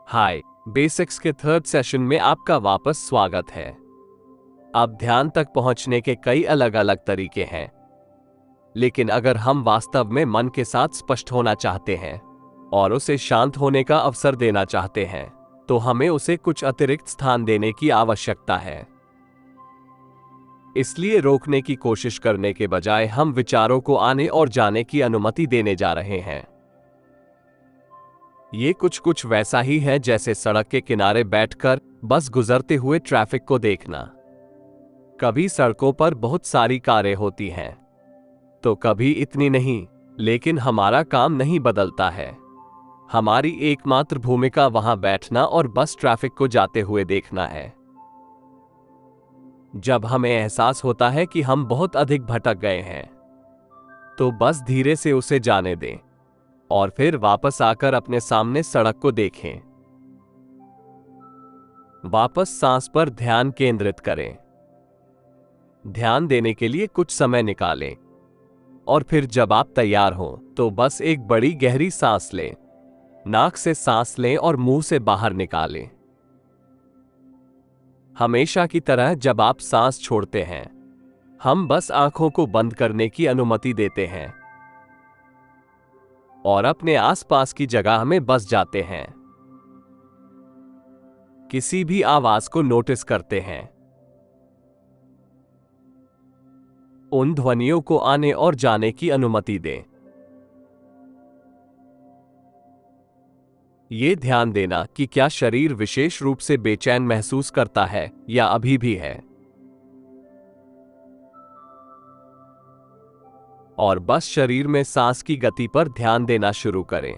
हाय, basics के third session में आपका वापस स्वागत है। अब ध्यान तक पहुंचने के कई अलग अलग तरीके हैं, लेकिन अगर हम वास्तव में मन के साथ स्पष्ट होना चाहते हैं और उसे शांत होने का अवसर देना चाहते हैं, तो हमें उसे कुछ अतिरिक्त स्थान देने की आवश्यकता है। इसलिए रोकने की कोशिश करने के बजाय हम विचारों को आने और जाने की अनुमति देने जा रहे हैं। ये कुछ वैसा ही है जैसे सड़क के किनारे बैठकर बस गुजरते हुए ट्रैफिक को देखना। कभी सड़कों पर बहुत सारी कारें होती हैं, तो कभी इतनी नहीं, लेकिन हमारा काम नहीं बदलता है। हमारी एकमात्र भूमिका वहां बैठना और बस ट्रैफिक को जाते हुए देखना है। जब हमें एहसास होता है कि हम बहुत अधिक भटक गए हैं, तो बस धीरे से उसे जाने दें और फिर वापस आकर अपने सामने सड़क को देखें। वापस सांस पर ध्यान केंद्रित करें। ध्यान देने के लिए कुछ समय निकालें और फिर जब आप तैयार हों, तो बस एक बड़ी गहरी सांस लें। नाक से सांस लें और मुंह से बाहर निकालें। हमेशा की तरह जब आप सांस छोड़ते हैं, हम बस आंखों को बंद करने की अनुमति देते हैं और अपने आसपास की जगह में बस जाते हैं। किसी भी आवाज को नोटिस करते हैं। उन ध्वनियों को आने और जाने की अनुमति दें। ये ध्यान देना कि क्या शरीर विशेष रूप से बेचैन महसूस करता है या अभी भी है, और बस शरीर में सांस की गति पर ध्यान देना शुरू करें।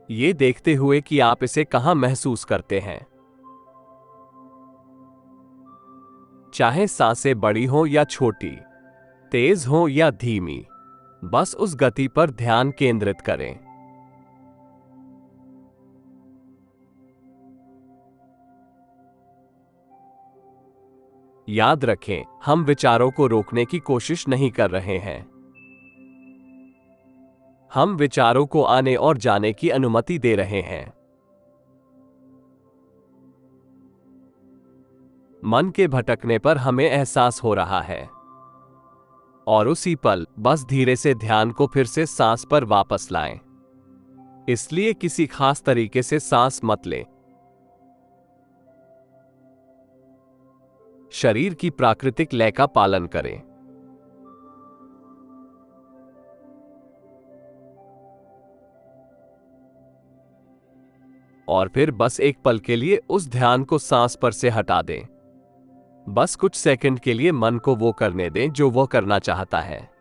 ये देखते हुए कि आप इसे कहां महसूस करते हैं। चाहे सांसें बड़ी हो या छोटी, तेज हो या धीमी, बस उस गति पर ध्यान केंद्रित करें। याद रखें, हम विचारों को रोकने की कोशिश नहीं कर रहे हैं। हम विचारों को आने और जाने की अनुमति दे रहे हैं। मन के भटकने पर हमें एहसास हो रहा है, और उसी पल बस धीरे से ध्यान को फिर से सांस पर वापस लाएं। इसलिए किसी खास तरीके से सांस मत लें। शरीर की प्राकृतिक लय का पालन करें। और फिर बस एक पल के लिए उस ध्यान को सांस पर से हटा दें। बस कुछ सेकंड के लिए मन को वो करने दें जो वो करना चाहता है।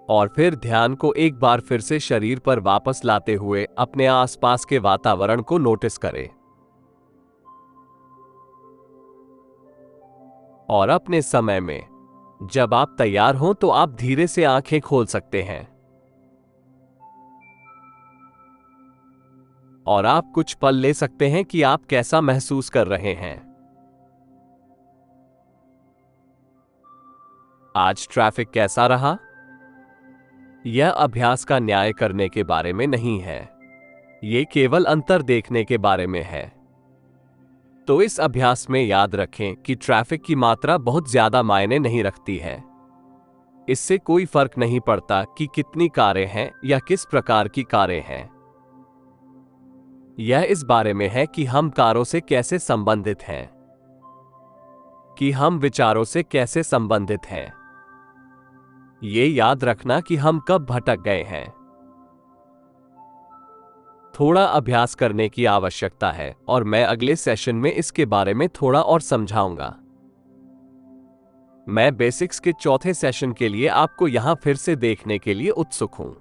और फिर ध्यान को एक बार फिर से शरीर पर वापस लाते हुए अपने आसपास के वातावरण को नोटिस करें और अपने समय में जब आप तैयार हों, तो आप धीरे से आंखें खोल सकते हैं और आप कुछ पल ले सकते हैं कि आप कैसा महसूस कर रहे हैं। आज ट्रैफिक कैसा रहा? यह अभ्यास का न्याय करने के बारे में नहीं है, यह केवल अंतर देखने के बारे में है। तो इस अभ्यास में याद रखें कि ट्रैफिक की मात्रा बहुत ज्यादा मायने नहीं रखती है। इससे कोई फर्क नहीं पड़ता कि कितनी कारें हैं या किस प्रकार की कारें हैं। यह इस बारे में है कि हम कारों से कैसे संबंधित हैं, कि हम विचारों से कैसे संबंधित हैं। ये याद रखना कि हम कब भटक गए हैं। थोड़ा अभ्यास करने की आवश्यकता है और मैं अगले सेशन में इसके बारे में थोड़ा और समझाऊंगा। मैं बेसिक्स के चौथे सेशन के लिए आपको यहां फिर से देखने के लिए उत्सुक हूं।